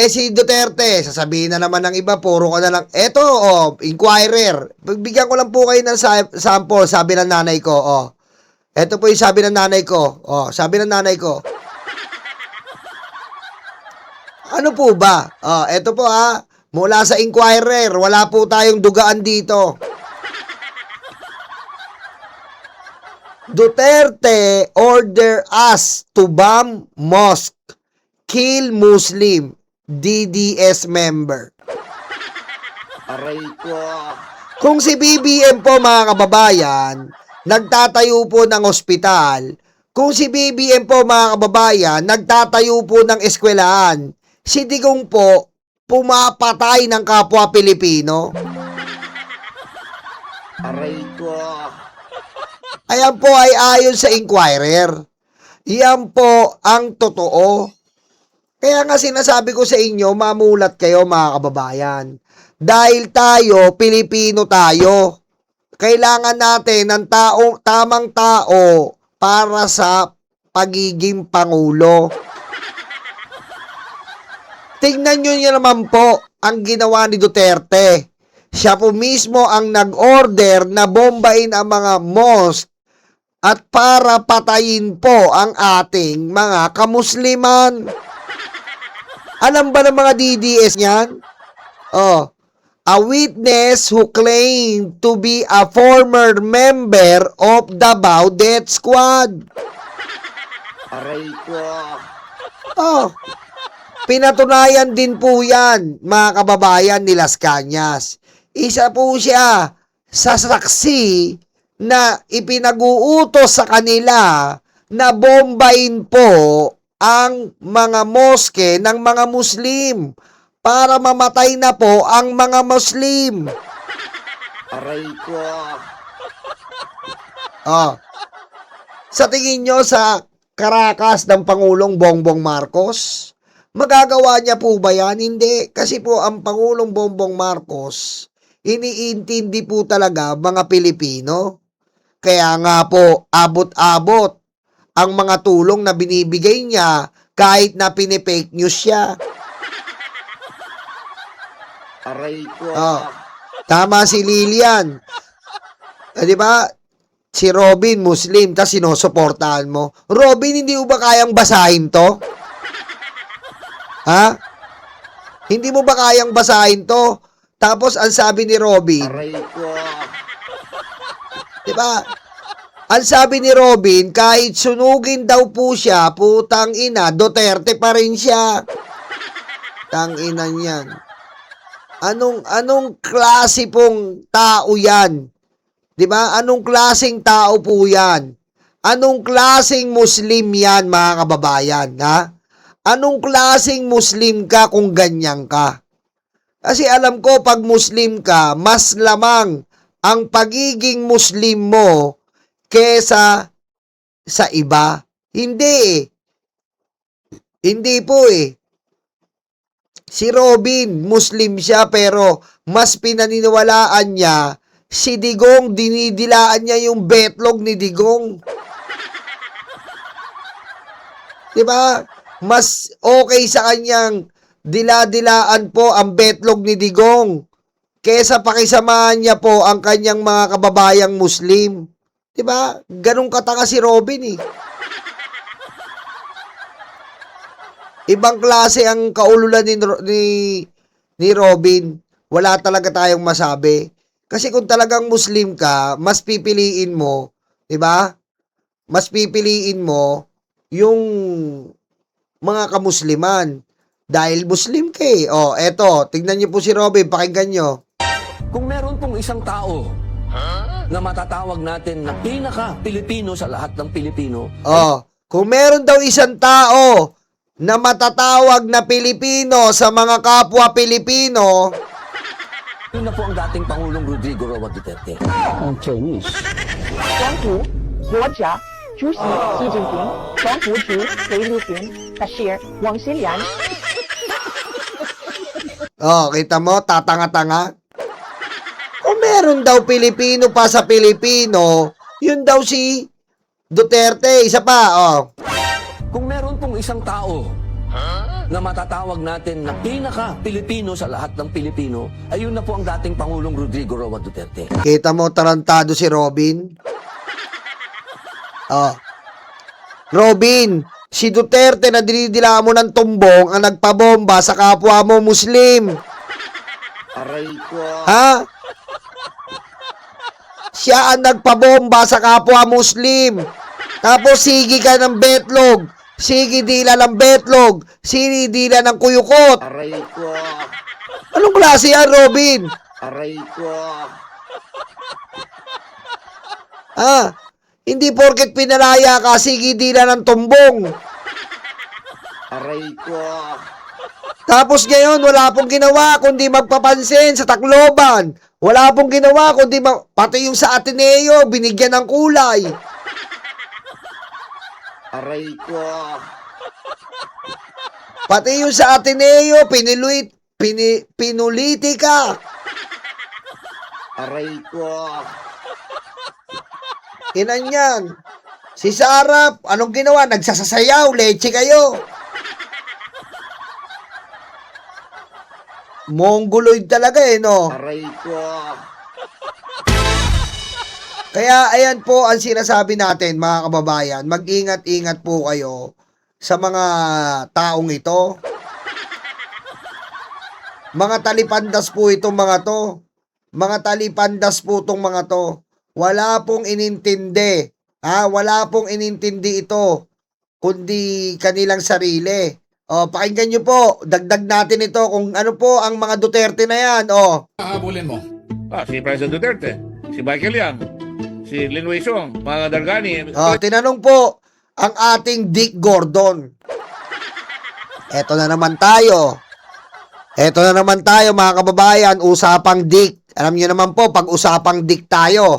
Si Duterte, sasabihin na naman ng iba, puro ka na lang. Eto, Inquirer. Bigyan ko lang po kayo ng sample, sabi ng nanay ko, Eto po yung sabi ng nanay ko. Sabi ng nanay ko. Ano po ba? Eto po mula sa Inquirer, wala po tayong dugaan dito. Duterte order us to bomb mosque, kill Muslim, DDS member. Aray ko. Kung si BBM po mga kababayan, nagtatayo po ng ospital, kung si BBM po mga kababayan, nagtatayo po ng eskwelahan, si Digong po, pumapatay ng kapwa Pilipino. Aray ko. Ayan po ay ayon sa Inquirer. Yan po ang totoo. Kaya nga sinasabi ko sa inyo, mamulat kayo mga kababayan. Dahil tayo, Pilipino tayo. Kailangan natin ng tamang tao para sa pagiging Pangulo. Tingnan nyo naman po ang ginawa ni Duterte. Siya po mismo ang nag-order na bombain ang mga mosque at para patayin po ang ating mga kamusliman. Alam ba ng mga DDS niyan? A witness who claimed to be a former member of the Baudet Squad. Aray ko. Pinatunayan din po yan, mga kababayan ni Las Cañas. Isa po siya sa saksi na ipinag-uutos sa kanila na bombain po ang mga moske ng mga Muslim para mamatay na po ang mga Muslim. Aray ko. Sa tingin nyo sa Caracas ng Pangulong Bongbong Marcos, magagawa niya po ba yan? Hindi. Kasi po ang Pangulong Bongbong Marcos, iniintindi po talaga mga Pilipino. Kaya nga po, abot-abot ang mga tulong na binibigay niya kahit na pinipake news siya. Aray ko. Tama si Lilian. Di ba? Si Robin, Muslim, tas sinusuportahan mo. Robin, hindi mo ba kayang basahin to? Hindi mo ba kayang basahin to? Tapos, ang sabi ni Robin, Aray ko. diba? Ang sabi ni Robin, kahit sunugin daw po siya, putang ina, Duterte pa rin siya. Tang-ina niyan. Anong klase pong tao yan? Diba? Anong klaseng tao po yan? Anong klaseng Muslim yan, mga kababayan? Anong klaseng Muslim ka kung ganyan ka? Kasi alam ko, pag Muslim ka, mas lamang ang pagiging Muslim mo kesa sa iba. Hindi Hindi po Si Robin, Muslim siya pero mas pinaniniwalaan niya si Digong, dinidilaan niya yung betlog ni Digong. Diba? Mas okay sa kanyang dila-dilaan po ang betlog ni Digong kesa pakisamahan niya po ang kanyang mga kababayang Muslim. Diba? Ganun katanga si Robin Ibang klase ang kaululan ni Robin. Wala talaga tayong masabi. Kasi kung talagang Muslim ka, mas pipiliin mo, 'di ba? Mas pipiliin mo yung mga kamusliman dahil Muslim ka eto, tignan niyo po si Robin, pakinggan niyo. Kung meron pong isang tao na matatawag natin na pinaka-Pilipino sa lahat ng Pilipino. Kung meron daw isang tao na matatawag na Pilipino sa mga kapwa Pilipino, yun na po ang dating Pangulong Rodrigo Roa Duterte. Ang Chinese. 光复国家主席习近平，总书记菲律宾的是王新良。 kita mo, tatanga-tanga. Kung meron daw Pilipino pa sa Pilipino, yun daw si Duterte. Isa pa, Kung meron pong isang tao na matatawag natin na pinaka-Pilipino sa lahat ng Pilipino, ayun na po ang dating Pangulong Rodrigo Roa Duterte. Kita mo, tarantado si Robin. Oh. Robin, si Duterte na dinidila mo ng tumbong ang nagpabomba sa kapwa mo Muslim. Aray ko. Ha? Siya ang nagpabomba sa kapwa Muslim. Tapos sige ka ng betlog. Sige dila ng betlog. Sige dila ng kuyukot. Aray ko. Anong klase yan, Robin? Aray ko. Ha? Hindi porket pinalaya ka, sige dila ng tumbong. Aray ko. Tapos ngayon, wala pong ginawa kundi magpapansin sa Tacloban. Wala pong ginawa kundi pati yung sa Ateneo, binigyan ng kulay. Aray ko. Pati yung sa Ateneo, pinulitika. Aray ko. Inan yan. Si Sarap, anong ginawa? Nagsasasayaw, leche kayo. Mongoloid talaga no? Aray ko. Kaya ayan po ang sinasabi natin mga kababayan, mag-ingat-ingat po kayo sa mga taong ito. Mga talipandas po itong mga to. Mga talipandas po itong mga to. Wala pong inintindi. Wala pong inintindi ito, kundi kanilang sarili. O, pakinggan nyo po, dagdag natin ito kung ano po ang mga Duterte na yan. O, Hahabulin mo. Si President Duterte, si Michael Yang, si Lin Weisong, mga Dargani. tinanong po ang ating Dick Gordon. Eto na naman tayo. Eto na naman tayo mga kababayan, usapang Dick. Alam niyo naman po, pag usapang Dick tayo.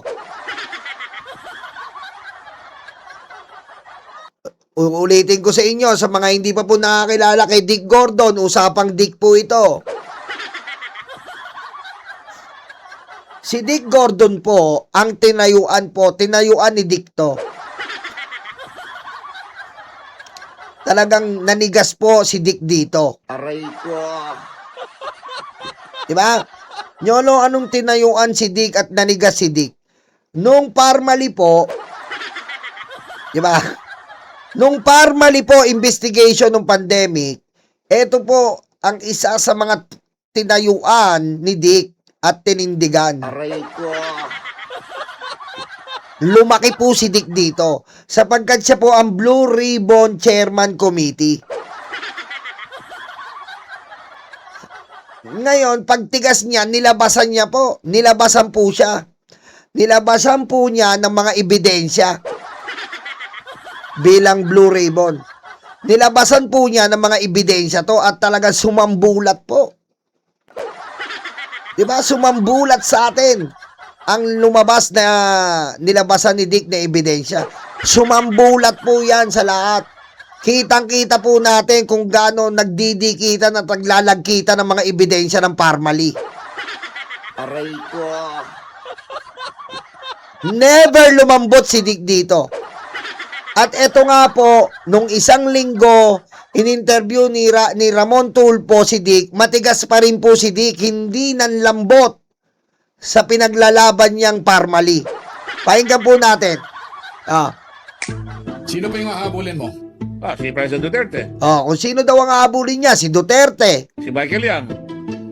Uulitin ko sa inyo, sa mga hindi pa po nakakilala kay Dick Gordon, usapang Dick po ito. Si Dick Gordon po, ang tinayuan ni Dick to. Talagang nanigas po si Dick dito. Aray ko. Diba? Nyolo, anong tinayuan si Dick at nanigas si Dick? Nung Parmali po, diba? Nung Parmali po, investigation ng pandemic, ito po ang isa sa mga tinayuan ni Dick at tinindigan. Aray ko. Lumaki po si Dick dito sapagkat siya po ang Blue Ribbon Chairman Committee. Ngayon, pagtigas niya, nilabasan niya po. Nilabasan po siya. Nilabasan po niya ng mga ebidensya bilang Blue Ribbon. Nilabasan po niya ng mga ebidensya to at talagang sumambulat po. Diba? Sumambulat sa atin ang lumabas na nilabasan ni Dick na ebidensya. Sumambulat po yan sa lahat. Kitang-kita po natin kung gaano nagdidikitan at naglalagkitan ng mga ebidensya ng Parmali. Aray ko. Never lumambot si Dick dito. At eto nga po, nung isang linggo, in-interview ni Ramon Tulfo si Dick, matigas pa rin po si Dick, hindi nanlambot sa pinaglalaban niyang Parmali. Pakinggan po natin. Sino pa yung hahabulin mo? Si President Duterte, Kung sino daw ang aabulin niya, si Duterte. si Michael Yang,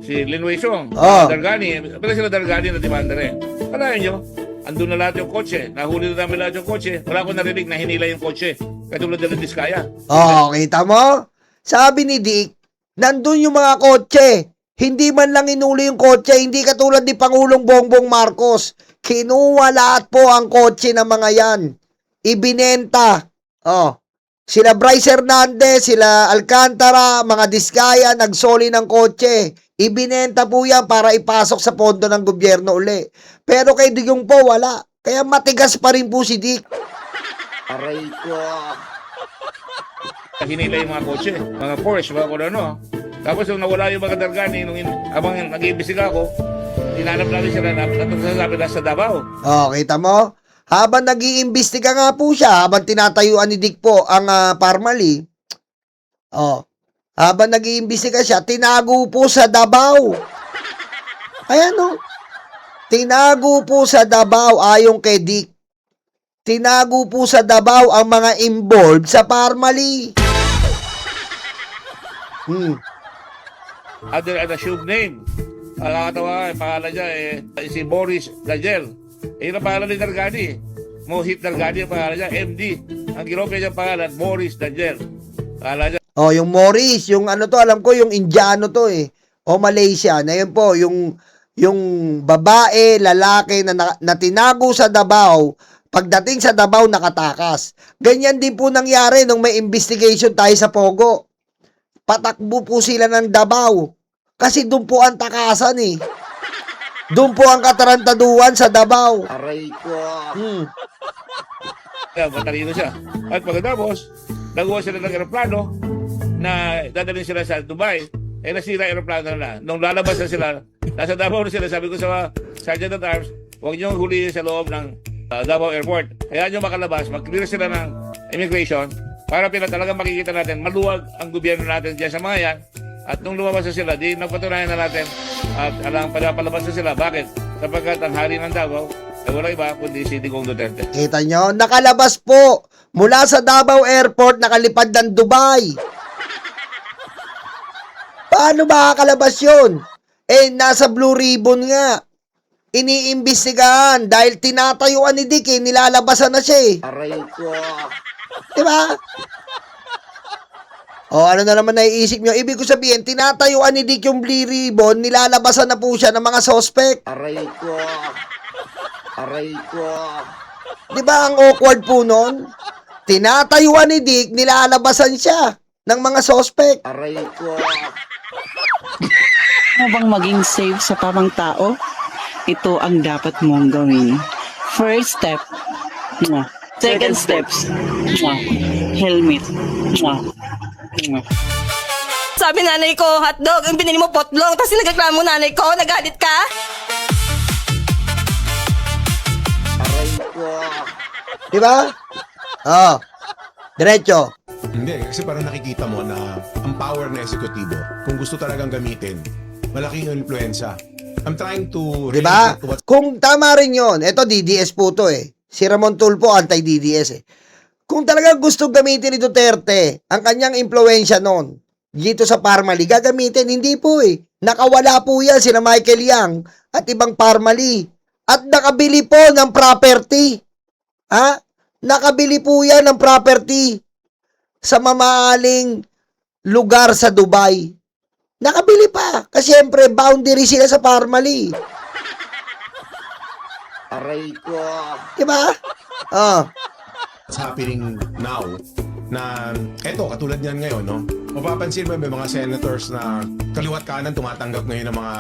si Lin Weisong, Oh. mga Dargani. Pwede sila Dargani na demanda rin. Kalahin nyo, andun na lahat yung kotse. Nahuli na namin lahat yung kotse. Wala akong narinig na hinila yung kotse. Katulad na ng Diskaya. Kita mo? Sabi ni Dick, nandun yung mga kotse. Hindi man lang inuli yung kotse, hindi katulad ni Pangulong Bongbong Marcos. Kinuha lahat po ang kotse ng mga yan. Ibinenta. Sila Bryce Hernandez, sila Alcantara, mga Diskaya, nagsoli ng kotse. Ibinenta po yan para ipasok sa pondo ng gobyerno uli. Pero kay Digong po, wala. Kaya matigas pa rin po si Dick. Aray ko. Hinila yung mga kotse, mga Porsche, mga kung ano. Tapos nung nawala yung mga Dargani, habang nag-iimbestiga ako, tinanap namin sila na sa Davao. Kita mo? Habang nag-iimbestiga nga po siya, habang tinatayuan ni Dick po ang Parmali, Habang nag-iimbestiga siya, tinago po sa Davao. Ayan o. Tinago po sa Davao ayon kay Dick. Tinago po sa Davao ang mga involved sa Parmali. Under an assumed name. Nakakatawa, pangalan niya si Boris Daniel. Yun ang pangalan ni Dargani. Mohit Dargani ang pangalan niya, MD. Ang ginopya niya pangalan, Boris Daniel. Pangalan niya. Oh, yung Morris, yung ano to, alam ko, yung Indiano to eh. O Malaysia. Na yun po, yung babae, lalaki na tinago sa Davao, pagdating sa Davao, nakatakas. Ganyan din po nangyari nung may investigation tayo sa Pogo. Patakbo po sila ng Davao. Kasi doon po ang takasan eh. Doon po ang katarantaduan sa Davao. Aray ko. Kaya matalino siya. At pagkatapos, nagawa sila ng aeroplano na dadalhin sila sa Dubai. Nasira aeroplano na. Nung lalabas na sila, nasa Davao na sila, sabi ko sa Sergeant at Arms, huwag niyong huliin sa loob ng Davao Airport. Kaya nyo makalabas, mag-clear sila ng immigration para talagang makikita natin, maluwag ang gobyerno natin dyan sa mga yan. At nung lumabas na sila, di nagpatunayan na natin at alang palabas na sila. Bakit? Sapagkat ang hari ng Davao ay wala iba kundi si Digong Duterte. Kita nyo, nakalabas po. Mula sa Davao Airport, nakalipad ng Dubai. Paano makakalabas yun? Nasa Blue Ribbon nga. Iniimbestigahan dahil tinatayuan ni Dick nilalabasan na siya eh. Aray ko. Diba? O ano na naman naiisip nyo? Ibig ko sabihin, tinatayuan ni Dick yung Blue Ribbon, nilalabasan na po siya ng mga suspect. Aray ko. Aray ko. Diba ang awkward po nun? Tinatayuan ni Dick, nilalabasan siya ng mga suspect. Aray ko. Ano bang maging safe sa tamang tao? Ito ang dapat mong gawin. First step, second steps, helmet. Sabi nanay ko, hotdog, ang binili mo potlong, tapos nagreklamo nanay ko, nagalit ka? Aray ko. Diba? Oh, diretso. Hindi, kasi parang nakikita mo na ang power ng esekutibo, kung gusto talagang gamitin, malaking influensya. I'm trying to Diba? relate to what's Kung tama rin yun, eto DDS po to eh. Si Ramon Tulfo, anti-DDS eh. Kung talagang gusto gamitin ni Duterte ang kanyang impluensya noon dito sa Parmali, gagamitin. Hindi po eh. Nakawala po yan sina Michael Yang at ibang Parmali. At nakabili po ng property. Ha? Nakabili po yan ng property sa mamaaling lugar sa Dubai. Nakabili pa. Kasi syempre, boundary sila sa Parmali. Aray ko. Diba? Oh. happening now na eto, katulad niyan ngayon, no? Mapapansin mo may mga senators na kaliwat kanan tumatanggap ngayon ng mga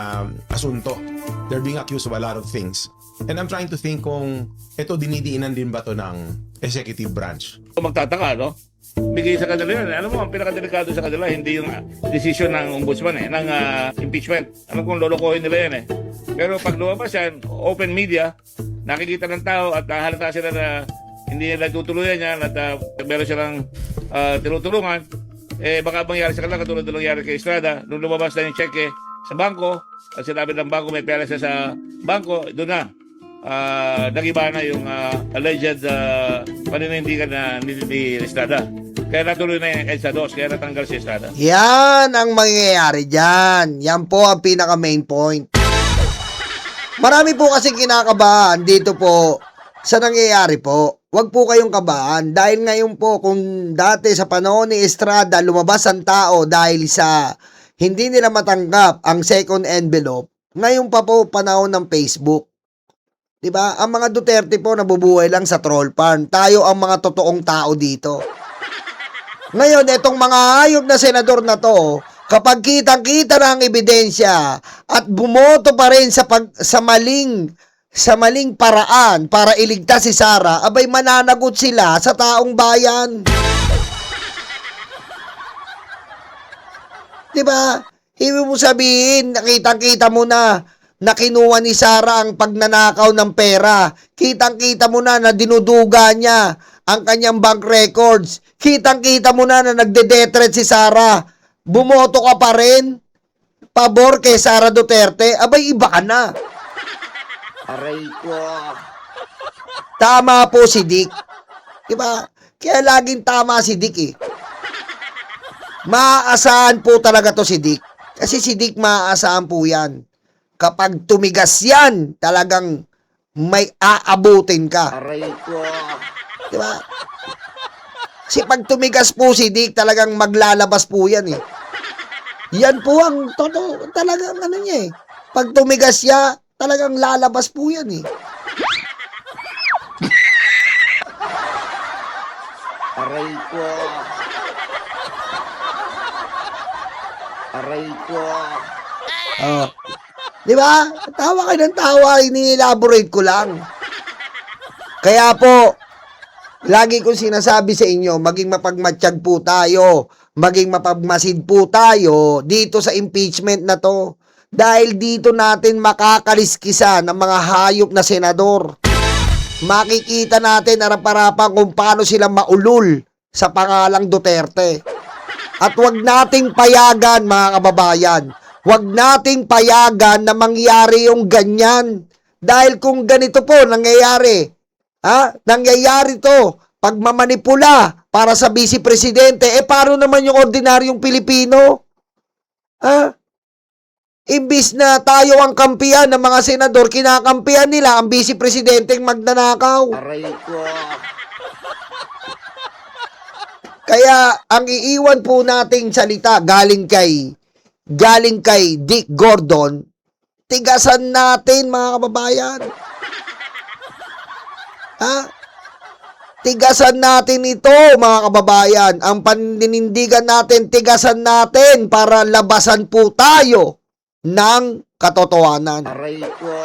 asunto. They're being accused of a lot of things. And I'm trying to think kung ito dinidiinan din ba to ng executive branch. Magtataka, no? Bigay sa kanila yun. Alam mo, ang pinakadelikado sa kanila, hindi yung decision ng ombudsman, ng impeachment. Alam kong lolokohin nila yan, eh. Pero pag lumabas yan, open media, nakikita ng tao at halata sila na hindi nila tutuluyan yan at meron silang tinutulungan, baka mangyari sa kanila katulad na nangyari kay Estrada. Nung lumabas na yung cheque sa bangko, at sinabi ng bangko may pera siya sa bangko, doon na. Nagiba na yung alleged paninindigan na ni Estrada. Kaya natuloy na yung EDSA 2, kaya natanggal si Estrada. Yan ang mangyayari dyan. Yan po ang pinaka main point. Marami po kasing kinakabahan dito po sa nangyayari po. Huwag po kayong kabahan. Dahil ngayon po, kung dati sa panahon ni Estrada, lumabas ang tao dahil sa hindi nila matanggap ang second envelope, ngayon pa po panahon ng Facebook. Diba? Ang mga Duterte po nabubuhay lang sa troll farm. Tayo ang mga totoong tao dito. Ngayon, itong mga hayop na senador na to, kapag kitang-kita na ang ebidensya at bumoto pa rin sa maling paraan para iligtas si Sara, abay mananagot sila sa taong bayan. Diba? Ibig mo sabihin, nakitang-kita mo na kinuha ni Sara ang pagnanakaw ng pera. Kitang-kita mo na dinuduga niya ang kanyang bank records. Kitang-kita mo na nagde-dethreat si Sara bumoto ka pa rin pabor kay Sara Duterte, abay iba ka na. Aray ko. Tama po si Dick. Diba? Kaya laging tama si Dick eh. Maaasahan po talaga to si Dick. Kasi si Dick maaasahan po yan. Kapag tumigas yan, talagang may aabutin ka. Aray ko. Diba? Kasi pag tumigas po si Dick, talagang maglalabas po yan eh. Yan po ang totoo, talagang ano niya eh. Pag tumigas siya, talagang lalabas po yan eh. Aray ko. Aray ko. Oh. Di ba? Tawa kayo ng tawa, ini-elaborate ko lang. Kaya po, lagi kong sinasabi sa inyo, maging mapagmatsyag po tayo, maging mapagmasid po tayo dito sa impeachment na to. Dahil dito natin makakaliskisa ng mga hayop na senador. Makikita natin arap-arapan kung paano sila maulol sa pangalang Duterte. At wag nating payagan, mga kababayan. Wag nating payagan na mangyari yung ganyan. Dahil kung ganito po nangyayari, nangyayari to, pagmamanipula para sa vice presidente, paano naman yung ordinaryong Pilipino? Imbis na tayo ang kampiyan ng mga senador, kinakampiyan nila ang vice presidenteng magnanakaw. Aray ko. Kaya ang iiwan po nating salita galing kay Dick Gordon, tigasan natin, mga kababayan. Tigasan natin ito, mga kababayan. Ang paninindigan natin, tigasan natin para labasan po tayo ng katotohanan. Aray ko.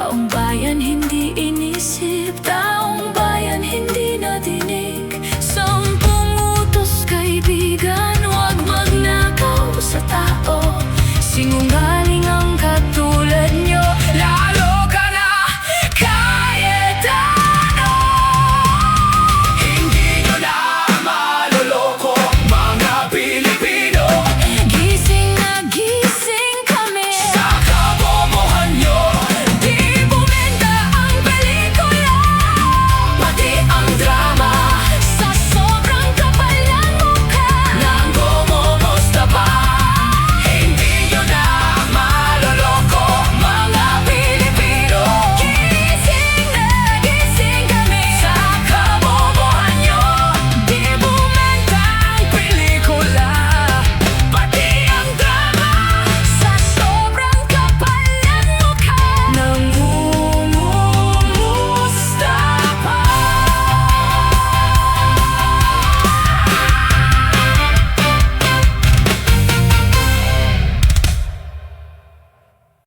Taong bayan hindi inisip, taong bayan hindi nadinig. 10 utos kaibigan, huwag magnakaw sa tao. Sinungaling